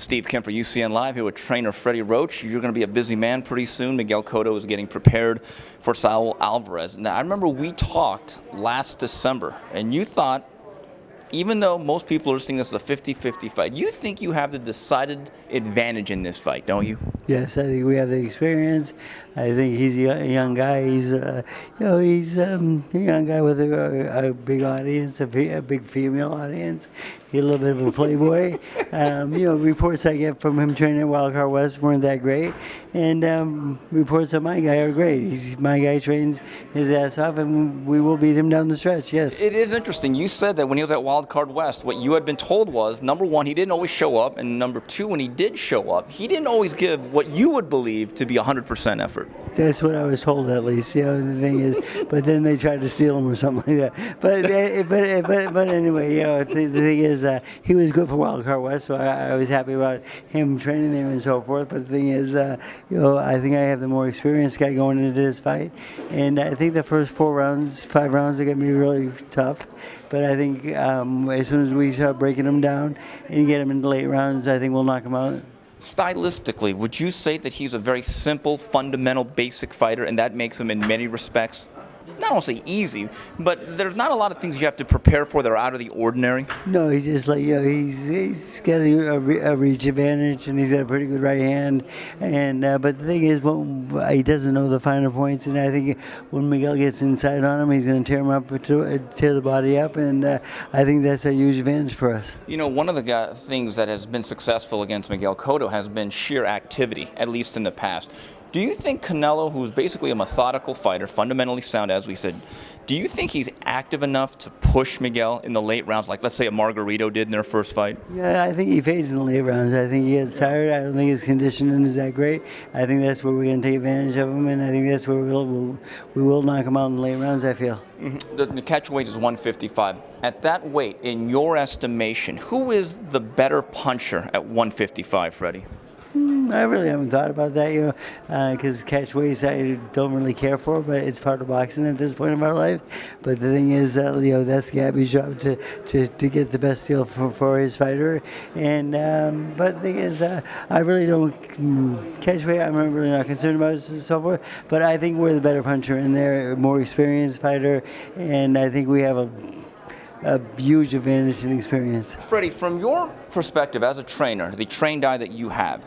Steve Kim for UCN Live here with trainer Freddie Roach. You're going to be a busy man pretty soon. Miguel Cotto is getting prepared for Saul Alvarez. Now, I remember we talked last December, and you thought, even though most people are seeing this as a 50-50 fight, you think you have the decided advantage in this fight, don't you? Yes, I think we have the experience. I think he's a young guy. He's a young guy with a big audience, a big female audience. He's a little bit of a playboy. Reports I get from him training at Wildcard West weren't that great, and reports of my guy are great. My guy trains his ass off, and we will beat him down the stretch. Yes. It is interesting. You said that when he was at Wildcard West, what you had been told was, number one, he didn't always show up, and number two, when he did show up, he didn't always give what you would believe to be 100% effort. That's what I was told, at least. The thing is, but then they tried to steal him or something like that. But anyway, the thing is, he was good for Wildcard West, so I was happy about him training there and so forth. But the thing is, I think I have the more experienced guy going into this fight, and I think the first 5 rounds are going to be really tough. But I think as soon as we start breaking him down and get him into late rounds, I think we'll knock him out. Stylistically, would you say that he's a very simple, fundamental, basic fighter, and that makes him in many respects, not only say easy, but there's not a lot of things you have to prepare for that are out of the ordinary? No, he's just like, he's got a reach advantage, and he's got a pretty good right hand. And but the thing is, he doesn't know the finer points, and I think when Miguel gets inside on him, he's going to tear him up, tear the body up, and I think that's a huge advantage for us. One of the things that has been successful against Miguel Cotto has been sheer activity, at least in the past. Do you think Canelo, who's basically a methodical fighter, fundamentally sound, as we said, do you think he's active enough to push Miguel in the late rounds, like let's say a Margarito did in their first fight? Yeah, I think he fades in the late rounds. I think he gets tired. I don't think his conditioning is that great. I think that's where we're going to take advantage of him, and I think that's where we will knock him out in the late rounds, I feel. Mm-hmm. The catch weight is 155. At that weight, in your estimation, who is the better puncher at 155, Freddie? I really haven't thought about that, because catch weights I don't really care for, but it's part of boxing at this point in my life. But the thing is, that's Gabby's job to get the best deal for his fighter. And but the thing is, I really don't catch weight. I'm really not concerned about it and so forth. But I think we're the better puncher in there, more experienced fighter, and I think we have a huge advantage in experience. Freddie, from your perspective as a trainer, the trained eye that you have,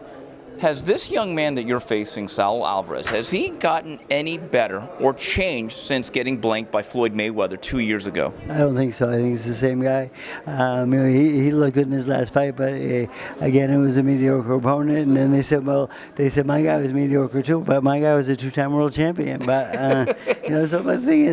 has this young man that you're facing, Saul Alvarez, has he gotten any better or changed since getting blanked by Floyd Mayweather 2 years ago? I don't think so. I think he's the same guy. He looked good in his last fight, but again, it was a mediocre opponent. And then they said my guy was mediocre too, but my guy was a 2-time world champion. But so the thing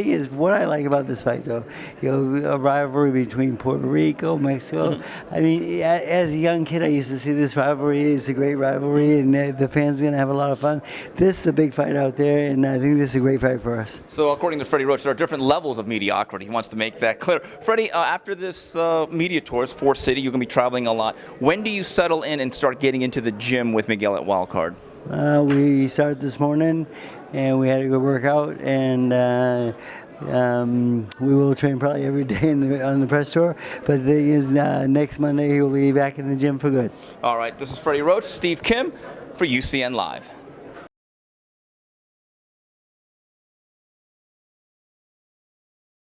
is, what I like about this fight, though, a rivalry between Puerto Rico, Mexico. Mm-hmm. I mean, as a young kid, I used to see this rivalry. It's a great rivalry, and the fans are going to have a lot of fun. This is a big fight out there, and I think this is a great fight for us. So according to Freddie Roach, there are different levels of mediocrity. He wants to make that clear. Freddie, after this media tour, Force City, you're going to be traveling a lot. When do you settle in and start getting into the gym with Miguel at Wildcard? We started this morning, and we had a good workout, and we will train probably every day on the press tour, but the thing is, next Monday he'll be back in the gym for good. All right, this is Freddie Roach, Steve Kim for UCN Live.